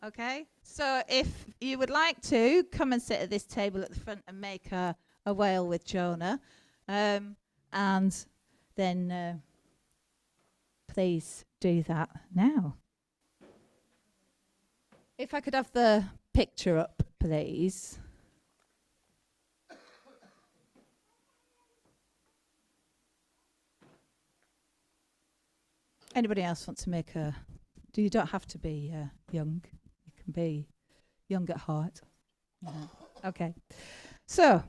Okay? So if you would like to, come and sit at this table at the front and make a whale with Jonah. And then please do that now. If I could have the picture up, please. Anybody else want to make a... You don't have to be young. You can be young at heart. Yeah. Okay. So,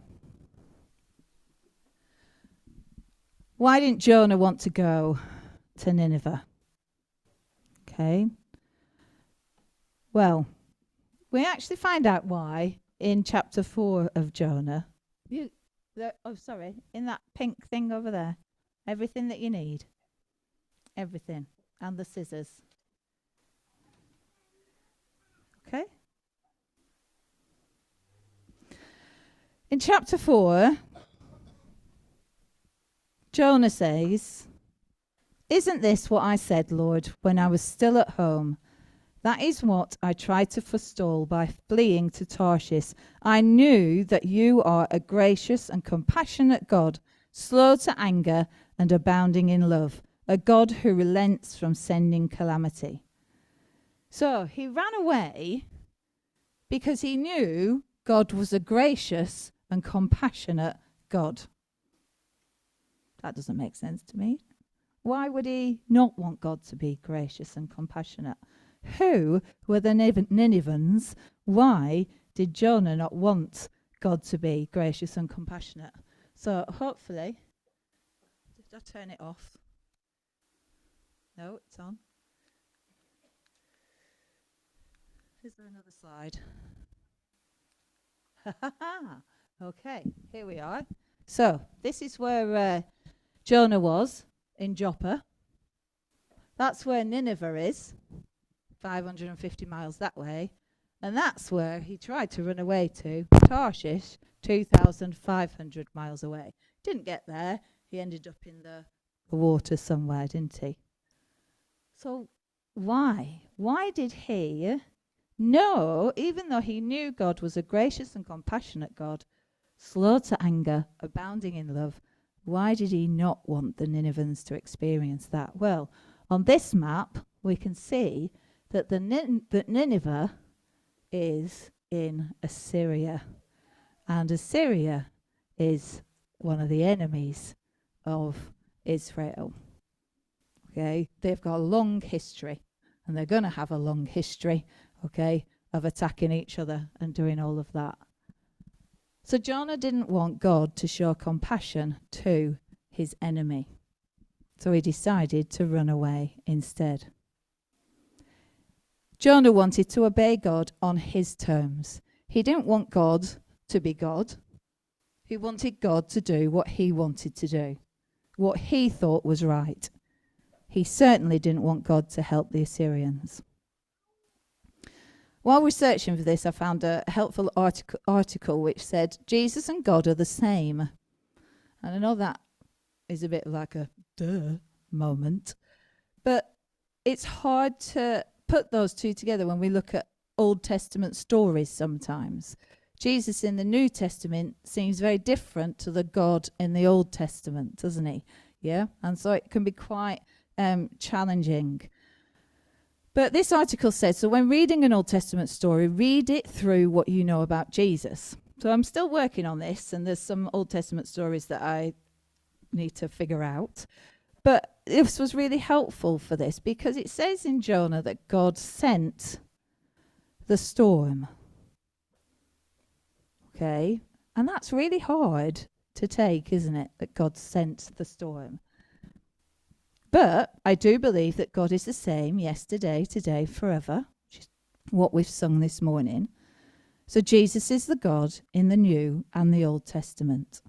why didn't Jonah want to go to Nineveh? Okay. Well, we actually find out why in chapter 4 of Jonah. In that pink thing over there. Everything that you need. Everything. And the scissors. Okay? In chapter 4, Jonah says, "Isn't this what I said, Lord, when I was still at home? That is what I tried to forestall by fleeing to Tarshish. I knew that you are a gracious and compassionate God, slow to anger and abounding in love, a God who relents from sending calamity." So he ran away because he knew God was a gracious and compassionate God. That doesn't make sense to me. Why would he not want God to be gracious and compassionate? Who were the Ninevans? Why did Jonah not want God to be gracious and compassionate? So hopefully, did I turn it off? No, it's on. Is there another slide? Okay, here we are. So this is where Jonah was in Joppa. That's where Nineveh is, 550 miles that way. And that's where he tried to run away to, Tarshish, 2,500 miles away. Didn't get there. He ended up in the water somewhere, didn't he? So why? Why did he know, even though he knew God was a gracious and compassionate God, slow to anger, abounding in love, why did he not want the Ninevans to experience that? Well, on this map, we can see that that Nineveh is in Assyria. And Assyria is one of the enemies of Israel. Okay, they've got a long history, and they're going to have a long history, okay, of attacking each other and doing all of that. So Jonah didn't want God to show compassion to his enemy. So he decided to run away instead. Jonah wanted to obey God on his terms. He didn't want God to be God. He wanted God to do what he wanted to do, what he thought was right. He certainly didn't want God to help the Assyrians. While researching for this, I found a helpful article which said Jesus and God are the same. And I know that is a bit like a duh moment, but it's hard to put those two together when we look at Old Testament stories sometimes. Jesus in the New Testament seems very different to the God in the Old Testament, doesn't he? Yeah, and so it can be quite challenging. But this article says, so when reading an Old Testament story, read it through what you know about Jesus. So I'm still working on this, and there's some Old Testament stories that I need to figure out. But this was really helpful for this because it says in Jonah that God sent the storm. Okay? And that's really hard to take, isn't it? That God sent the storm. But I do believe that God is the same yesterday, today, forever, which is what we've sung this morning. So Jesus is the God in the New and the Old Testament.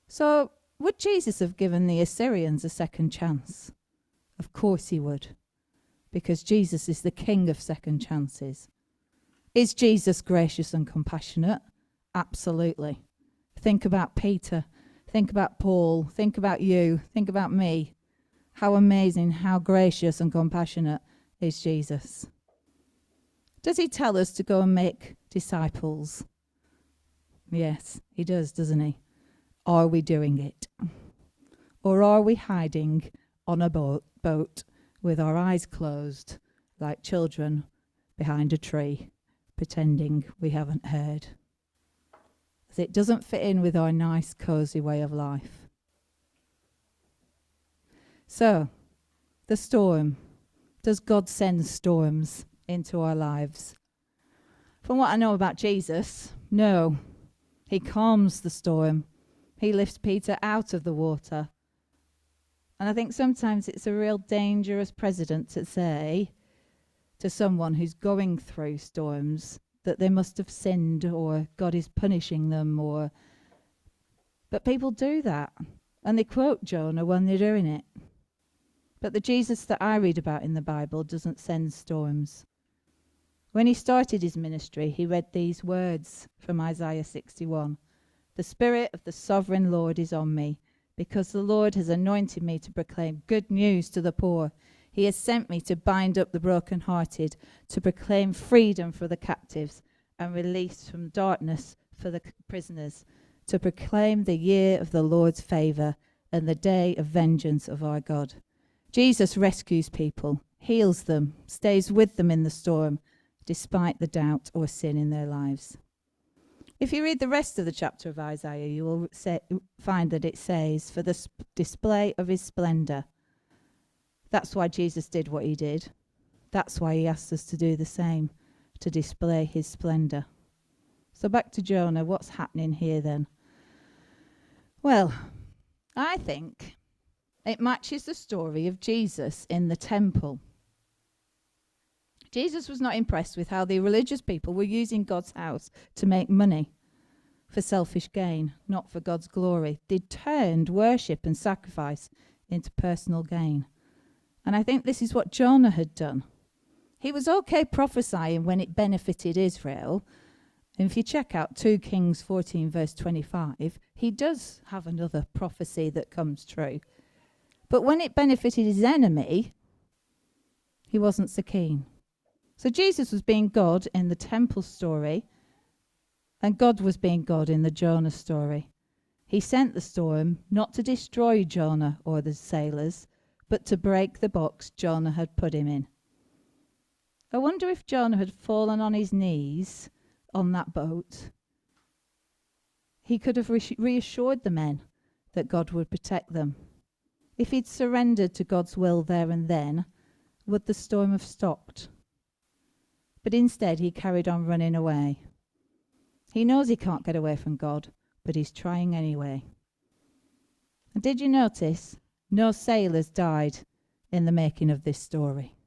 So would Jesus have given the Assyrians a second chance? Of course he would, because Jesus is the King of second chances. Is Jesus gracious and compassionate? Absolutely. Think about Peter. Think about Paul. Think about you. Think about me. How amazing, how gracious and compassionate is Jesus. Does he tell us to go and make disciples? Yes, he does, doesn't he? Are we doing it? Or are we hiding on a boat with our eyes closed like children behind a tree, pretending we haven't heard? As it doesn't fit in with our nice, cosy way of life. So, the storm. Does God send storms into our lives? From what I know about Jesus, no. He calms the storm. He lifts Peter out of the water. And I think sometimes it's a real dangerous precedent to say to someone who's going through storms that they must have sinned or God is punishing them but people do that. And they quote Jonah when they're doing it. But the Jesus that I read about in the Bible doesn't send storms. When he started his ministry, he read these words from Isaiah 61. The Spirit of the Sovereign Lord is on me, because the Lord has anointed me to proclaim good news to the poor. He has sent me to bind up the brokenhearted, to proclaim freedom for the captives and release from darkness for the prisoners, to proclaim the year of the Lord's favour and the day of vengeance of our God. Jesus rescues people, heals them, stays with them in the storm, despite the doubt or sin in their lives. If you read the rest of the chapter of Isaiah, you will find that it says, for the display of his splendour. That's why Jesus did what he did. That's why he asked us to do the same, to display his splendour. So back to Jonah, what's happening here then? Well, I think it matches the story of Jesus in the temple. Jesus was not impressed with how the religious people were using God's house to make money for selfish gain, not for God's glory. They turned worship and sacrifice into personal gain. And I think this is what Jonah had done. He was okay prophesying when it benefited Israel. And if you check out 2 Kings 14 verse 25, he does have another prophecy that comes true. But when it benefited his enemy, he wasn't so keen. So Jesus was being God in the temple story, and God was being God in the Jonah story. He sent the storm not to destroy Jonah or the sailors, but to break the box Jonah had put him in. I wonder if Jonah had fallen on his knees on that boat. He could have reassured the men that God would protect them. If he'd surrendered to God's will there and then, would the storm have stopped? But instead he carried on running away. He knows he can't get away from God, but he's trying anyway. And did you notice? No sailors died in the making of this story.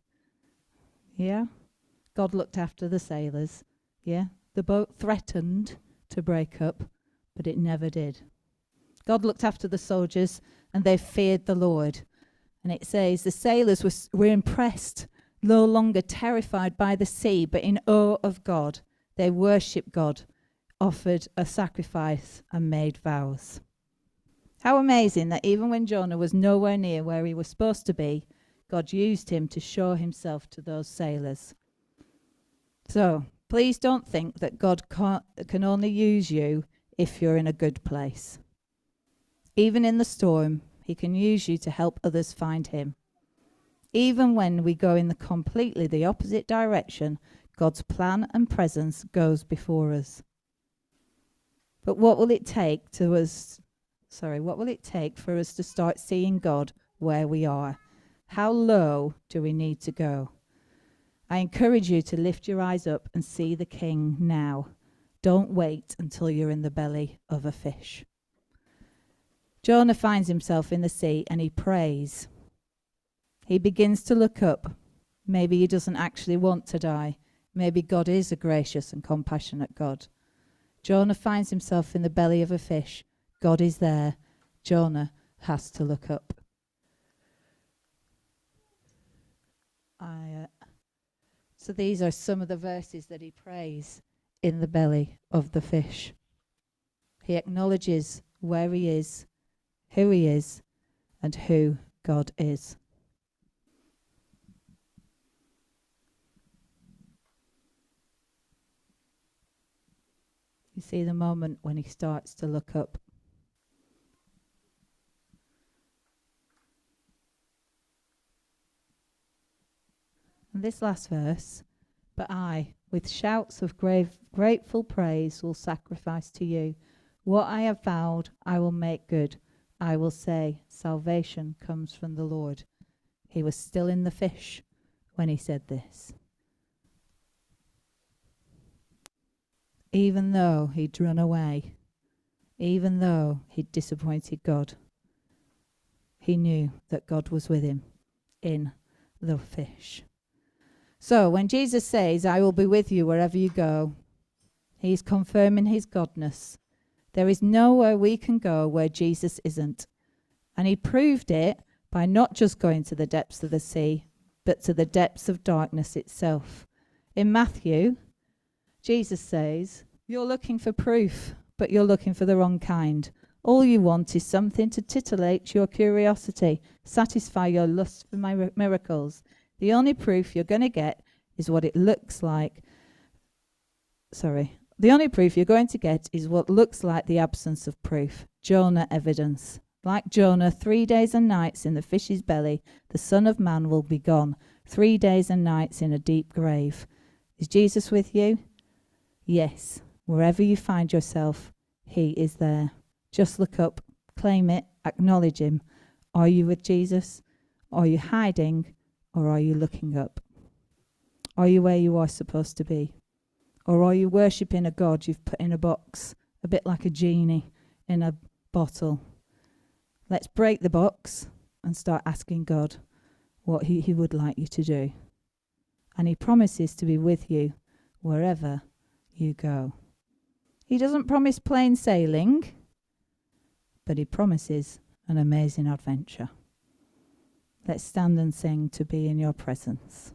Yeah? God looked after the sailors. Yeah? The boat threatened to break up, but it never did. God looked after the soldiers, and they feared the Lord. And it says the sailors were impressed, no longer terrified by the sea, but in awe of God. They worshipped God, offered a sacrifice, and made vows. How amazing that even when Jonah was nowhere near where he was supposed to be, God used him to show himself to those sailors. So, please don't think that God can only use you if you're in a good place. Even in the storm, he can use you to help others find him. Even when we go in completely the opposite direction, God's plan and presence goes before us. But what will it take for us to start seeing God where we are? How low do we need to go? I encourage you to lift your eyes up and see the King now. Don't wait until you're in the belly of a fish. Jonah finds himself in the sea and he prays. He begins to look up. Maybe he doesn't actually want to die. Maybe God is a gracious and compassionate God. Jonah finds himself in the belly of a fish. God is there. Jonah has to look up. So these are some of the verses that he prays in the belly of the fish. He acknowledges where he is, and who God is. You see the moment when he starts to look up. And this last verse, but I, with shouts of grateful praise, will sacrifice to you. What I have vowed, I will make good. I will say, salvation comes from the Lord. He was still in the fish when he said this. Even though he'd run away, even though he'd disappointed God, he knew that God was with him in the fish. So when Jesus says, I will be with you wherever you go, he's confirming his godness. There is nowhere we can go where Jesus isn't. And he proved it by not just going to the depths of the sea, but to the depths of darkness itself. In Matthew, Jesus says, you're looking for proof, but you're looking for the wrong kind. All you want is something to titillate your curiosity, satisfy your lust for miracles. The only proof you're going to get is what it looks like. The only proof you're going to get is what looks like the absence of proof. Jonah evidence. Like Jonah, 3 days and nights in the fish's belly, the Son of Man will be gone. 3 days and nights in a deep grave. Is Jesus with you? Yes. Wherever you find yourself, he is there. Just look up, claim it, acknowledge him. Are you with Jesus? Are you hiding? Or are you looking up? Are you where you are supposed to be? Or are you worshipping a God you've put in a box, a bit like a genie in a bottle? Let's break the box and start asking God what he would like you to do. And he promises to be with you wherever you go. He doesn't promise plain sailing, but he promises an amazing adventure. Let's stand and sing To Be in Your Presence.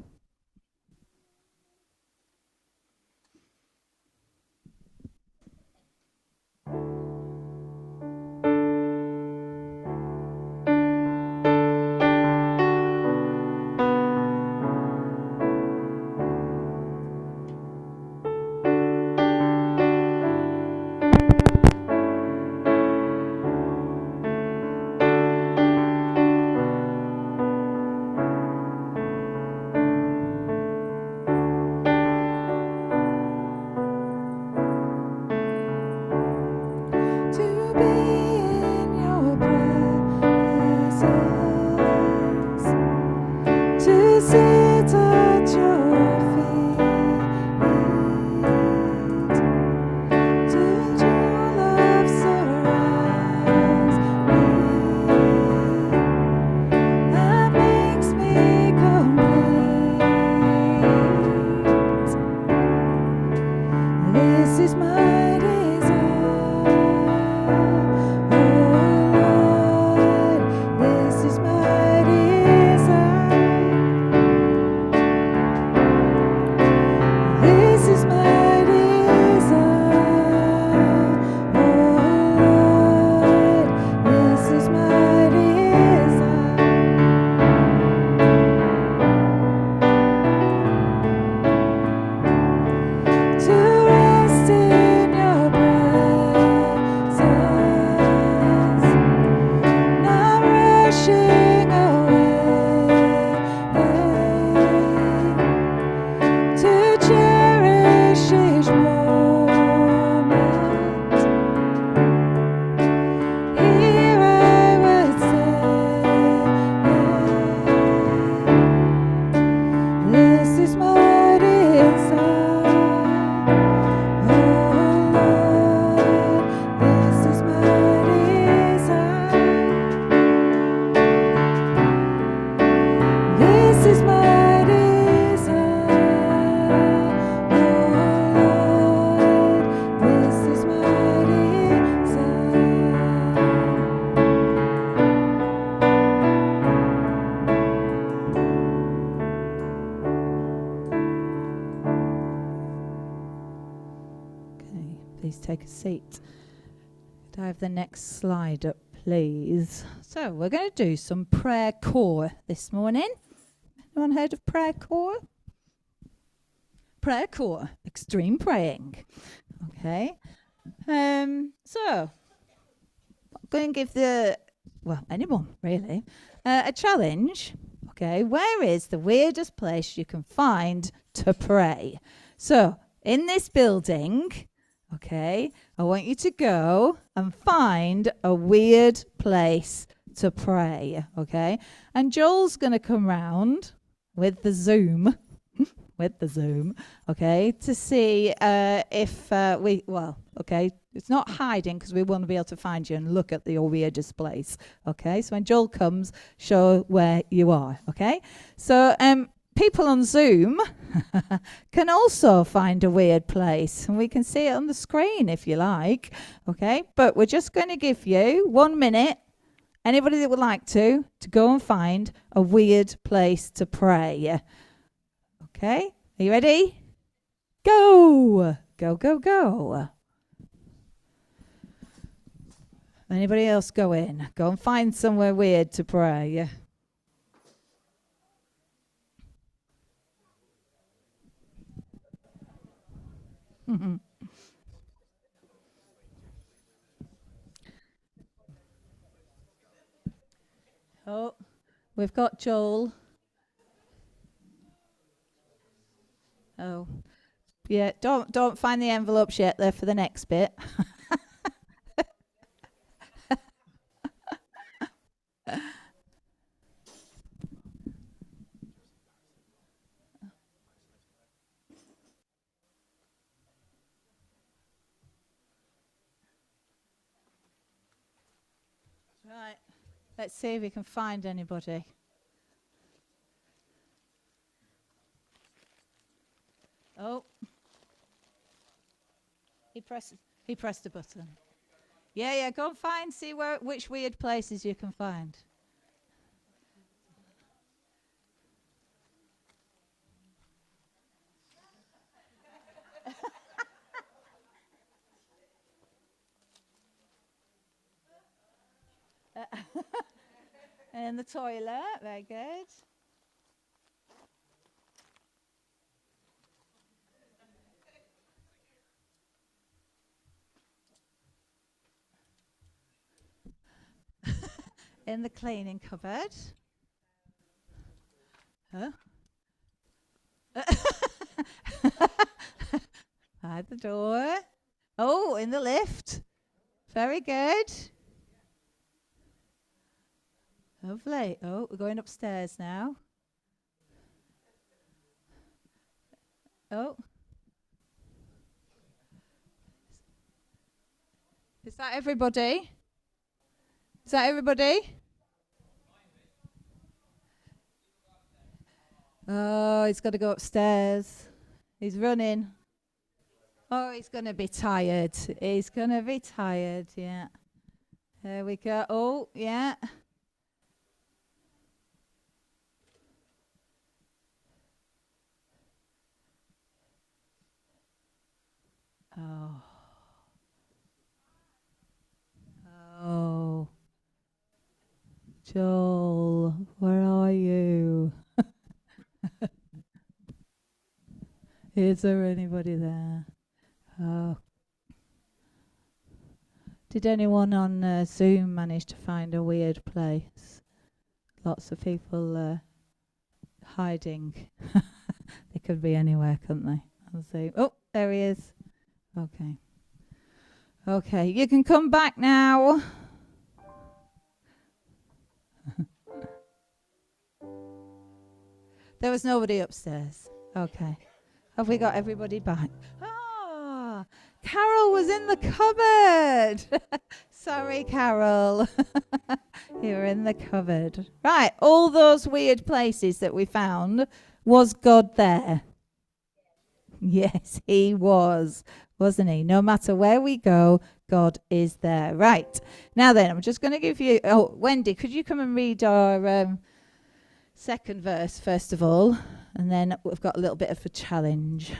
Please take a seat. Could I have the next slide up, please? So we're going to do some prayer core this morning. Anyone heard of prayer core? Prayer core, extreme praying. Okay. So, I'm going to give anyone really, a challenge. Okay, where is the weirdest place you can find to pray? So, in this building, okay, I want you to go and find a weird place to pray. Okay, and Joel's going to come round with the Zoom. With the Zoom, okay, to see if okay, it's not hiding because we want to be able to find you and look at your weirdest place, okay? So when Joel comes, show where you are, okay? So people on Zoom can also find a weird place, and we can see it on the screen if you like, okay? But we're just going to give you 1 minute, anybody that would like to go and find a weird place to pray. Okay, are you ready? Go! Go, go, go. Anybody else go in? Go and find somewhere weird to pray. Oh, we've got Joel. Oh, yeah, don't find the envelopes yet. They're for the next bit. Right, let's see if we can find anybody. Oh, he pressed a button. Yeah, go and find, see which weird places you can find. In the toilet, very good. In the cleaning cupboard. Huh? By the door. Oh, in the lift. Very good. Lovely. Oh, we're going upstairs now. Oh. Is that everybody? Is that everybody? Oh, he's got to go upstairs. He's running. Oh, he's going to be tired. He's going to be tired, yeah. There we go. Oh, yeah. Oh. Oh. Joel, where are you? Is there anybody there? Oh. Did anyone on Zoom manage to find a weird place? Lots of people hiding. They could be anywhere, couldn't they? On Zoom. Oh, there he is. Okay. Okay, you can come back now. There was nobody upstairs. Okay. Have we got everybody back? Ah, Carol was in the cupboard. Sorry, Carol. You were in the cupboard. Right, all those weird places that we found, was God there? Yes, he was, wasn't he? No matter where we go, God is there. Right. Now then, I'm just going to give you... Oh, Wendy, could you come and read our second verse, first of all? And then we've got a little bit of a challenge.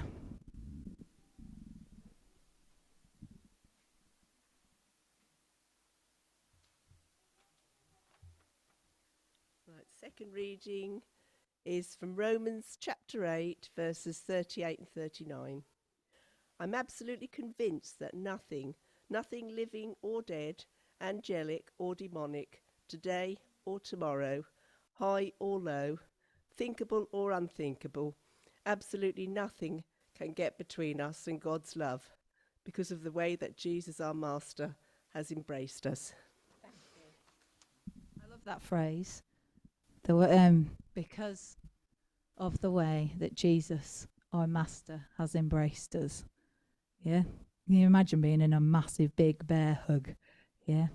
Right, second reading is from Romans chapter 8, verses 38 and 39. I'm absolutely convinced that nothing, nothing living or dead, angelic or demonic, today or tomorrow, high or low, thinkable or unthinkable. Absolutely nothing can get between us and God's love because of the way that Jesus, our Master, has embraced us. I love that phrase. Because of the way that Jesus, our Master, has embraced us. Yeah? Can you imagine being in a massive, big bear hug? Yeah?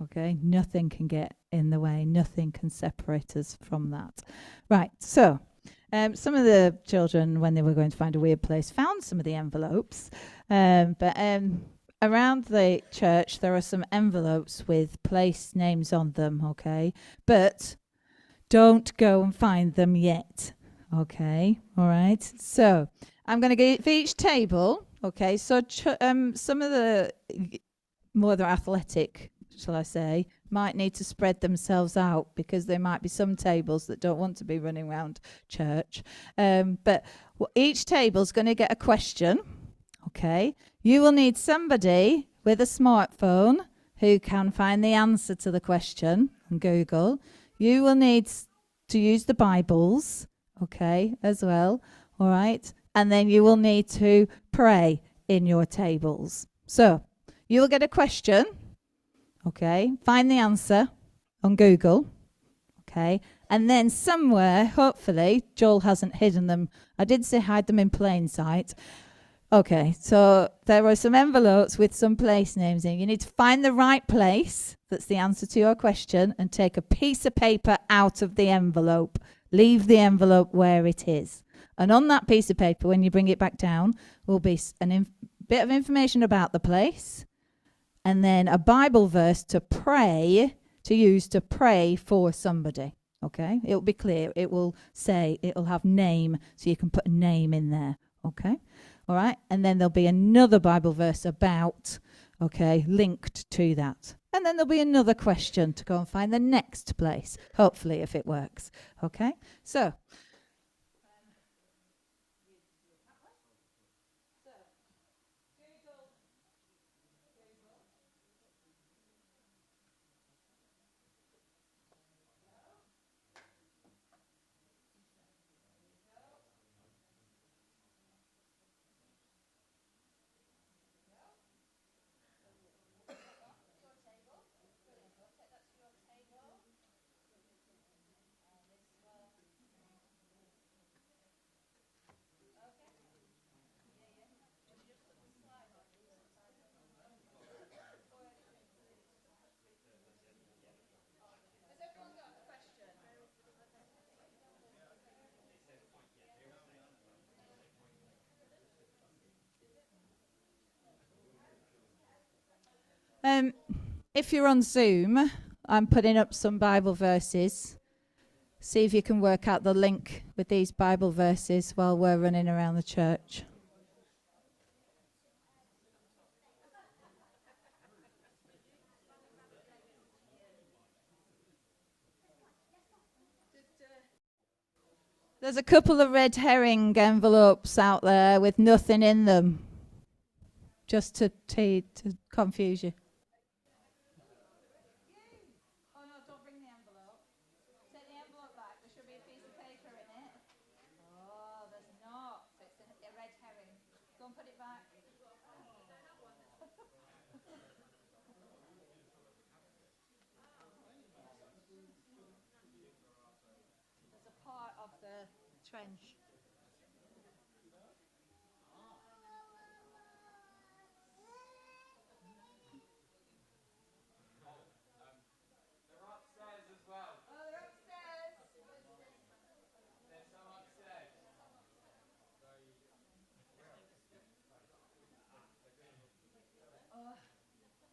Okay? Nothing can get in the way. Nothing can separate us from that. Right. So, some of the children, when they were going to find a weird place, found some of the envelopes. But around the church, there are some envelopes with place names on them. Okay? But don't go and find them yet. Okay? All right? So, I'm going to get for each table. Okay, so some of the more the athletic, shall I say, might need to spread themselves out because there might be some tables that don't want to be running around church. But each table's going to get a question. Okay, you will need somebody with a smartphone who can find the answer to the question on Google. You will need to use the Bibles, okay, as well. All right. And then you will need to pray in your tables. So you'll get a question, okay? Find the answer on Google, okay? And then somewhere, hopefully, Joel hasn't hidden them. I did say hide them in plain sight. Okay, so there are some envelopes with some place names in. You need to find the right place that's the answer to your question and take a piece of paper out of the envelope. Leave the envelope where it is. And on that piece of paper, when you bring it back down, will be a bit of information about the place and then a Bible verse to use to pray for somebody. Okay? It'll be clear. It will say, it'll have name, so you can put a name in there. Okay? All right? And then there'll be another Bible verse about, okay, linked to that. And then there'll be another question to go and find the next place, hopefully, if it works. Okay? So, if you're on Zoom, I'm putting up some Bible verses. See if you can work out the link with these Bible verses while we're running around the church. There's a couple of red herring envelopes out there with nothing in them, just to confuse you. Oh no, don't bring the envelope. Take the envelope back. There should be a piece of paper in it. Oh, there's not. It's a red herring. Go and put it back. There's a part of the trench.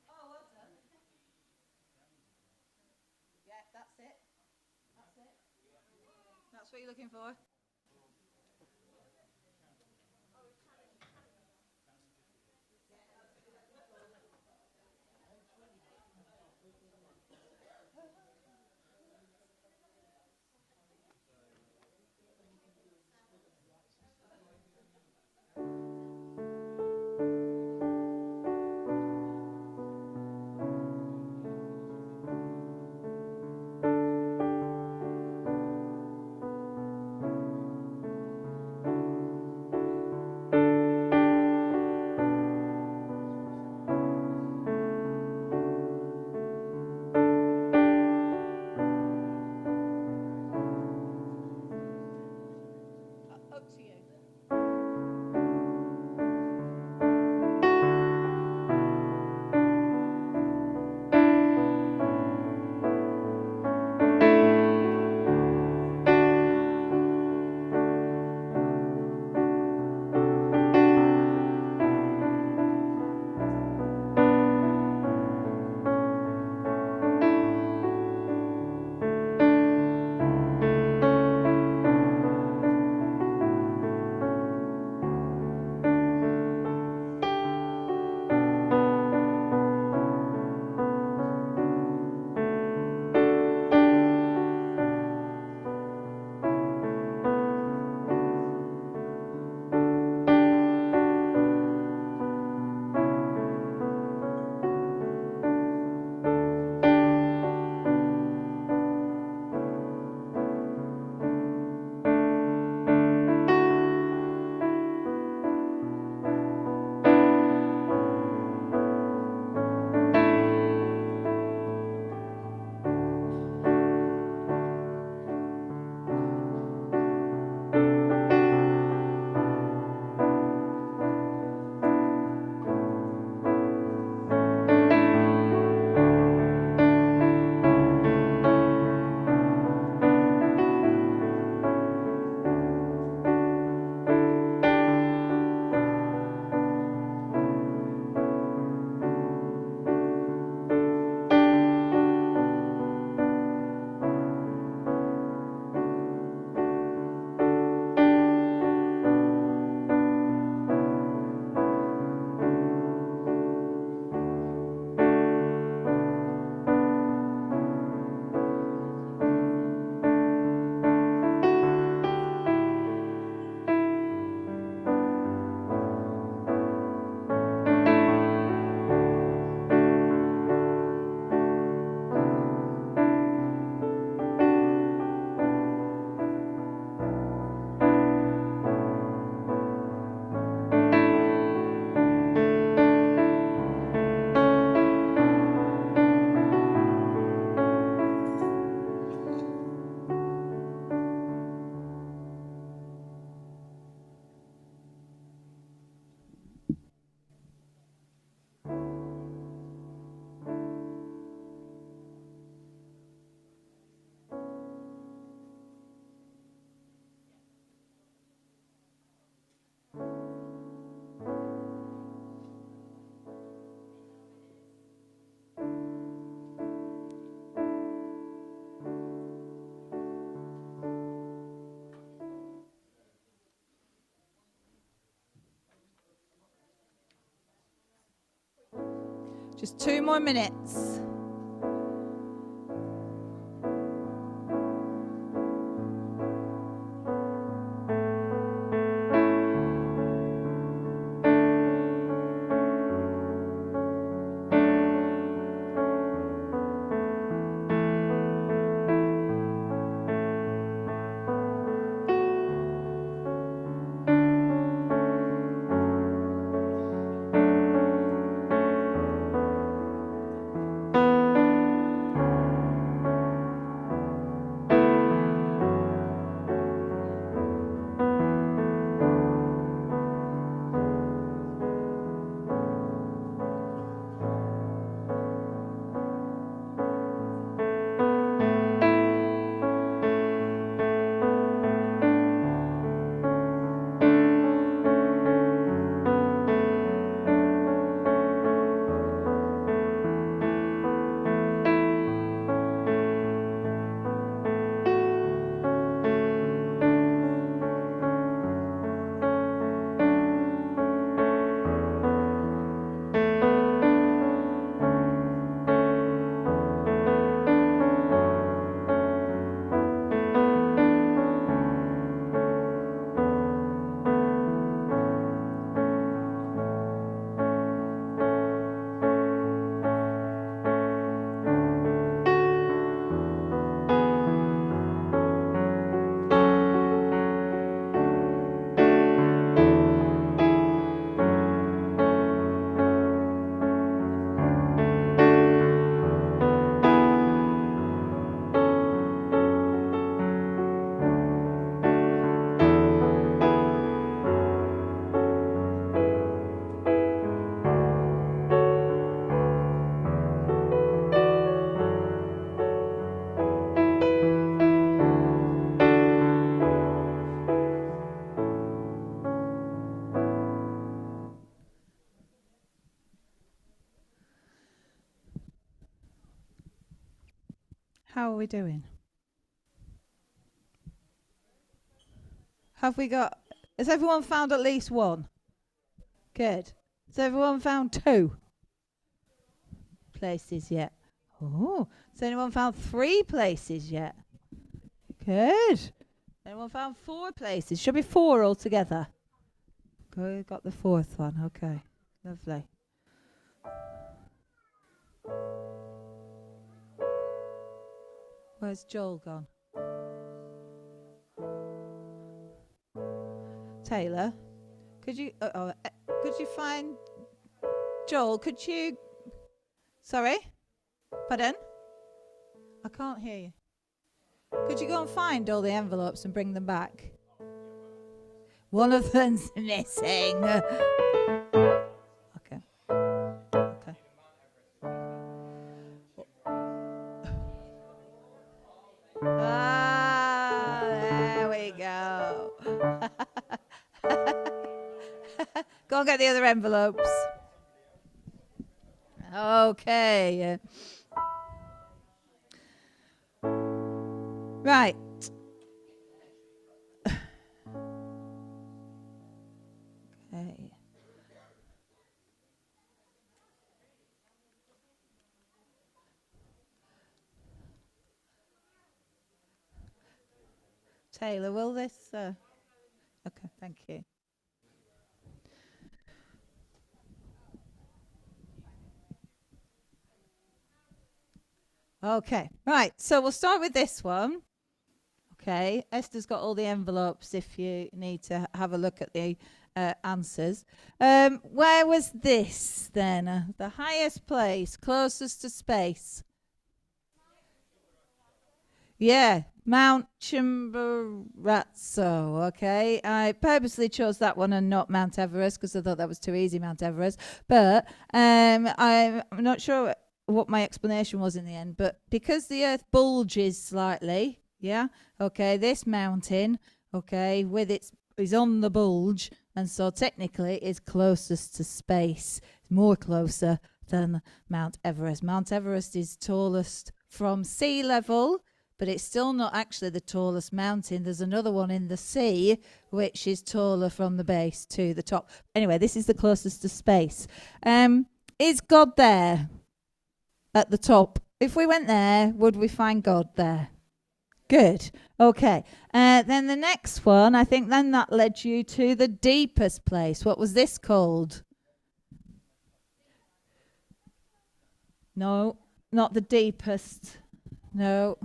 Oh, well done. Yeah, that's it. That's it. That's what you're looking for. Just 2 more minutes. How are we doing? Have we got... Has everyone found at least one? Good. Has everyone found 2 places yet? Oh. Has anyone found 3 places yet? Good. Anyone found 4 places? Should be 4 altogether. Good. Got the 4th one. Okay. Lovely. Where's Joel gone? Taylor, could you find Joel? Could you? Sorry, pardon? I can't hear you. Could you go and find all the envelopes and bring them back? One of them's missing. Okay. Okay. There we go. Go and get the other envelopes. Okay. Right. Okay. Taylor, will this... Okay, thank you. Okay, right, so we'll start with this one. Okay, Esther's got all the envelopes if you need to have a look at the answers. Where was this then? The highest place, closest to space. Yeah, Mount Chimborazo. Okay, I purposely chose that one and not Mount Everest because I thought that was too easy, Mount Everest. But I'm not sure what my explanation was in the end. But because the Earth bulges slightly, yeah, okay, this mountain, okay, with its is on the bulge, and so technically is closest to space. It's more closer than Mount Everest. Mount Everest is tallest from sea level, but it's still not actually the tallest mountain. There's another one in the sea, which is taller from the base to the top. Anyway, this is the closest to space. Is God there at the top? If we went there, would we find God there? Good. Okay. Then the next one, I think then that led you to the deepest place. What was this called? No, not the deepest. No.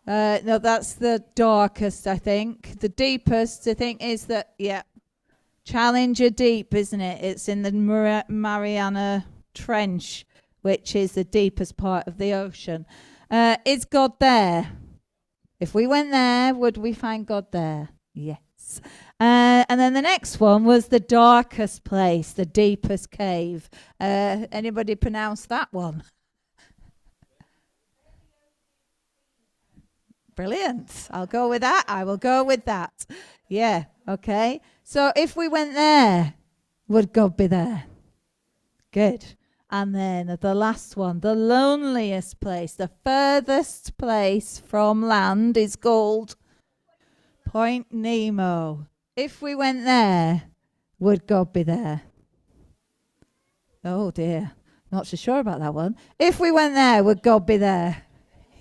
No, that's the darkest, I think. The deepest, I think, is that, yeah, Challenger Deep, isn't it? It's in the Mariana Trench, which is the deepest part of the ocean. Is God there? If we went there, would we find God there? Yes. And then the next one was the darkest place, the deepest cave. Anybody pronounce that one? Brilliant. I'll go with that. I will go with that. Yeah. Okay. So if we went there, would God be there? Good. And then the last one, the loneliest place, the furthest place from land is called Point Nemo. If we went there, would God be there? Oh dear. Not so sure about that one. If we went there, would God be there?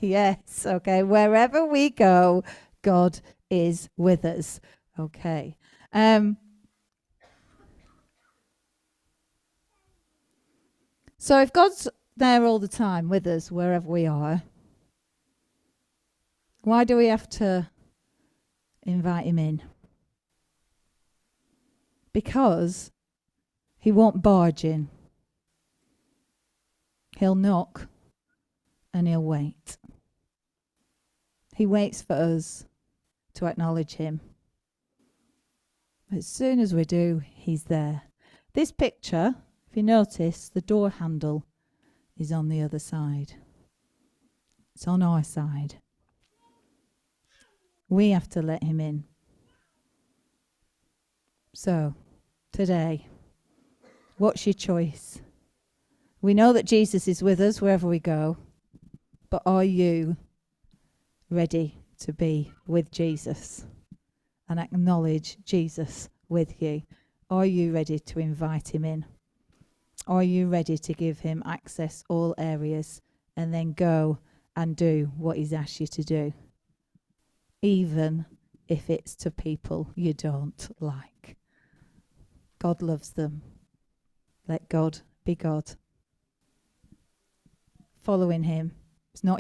Yes, okay. Wherever we go, God is with us. Okay. So if God's there all the time with us, wherever we are, why do we have to invite him in? Because he won't barge in. He'll knock and he'll wait. He waits for us to acknowledge him. As soon as we do, he's there. This picture, if you notice, the door handle is on the other side. It's on our side. We have to let him in. So, today, what's your choice? We know that Jesus is with us wherever we go, but are you ready to be with Jesus and acknowledge Jesus with you? Are you ready to invite him in? Are you ready to give him access all areas and then go and do what he's asked you to do, even if it's to people you don't like? God loves them. Let God be God. Following him is not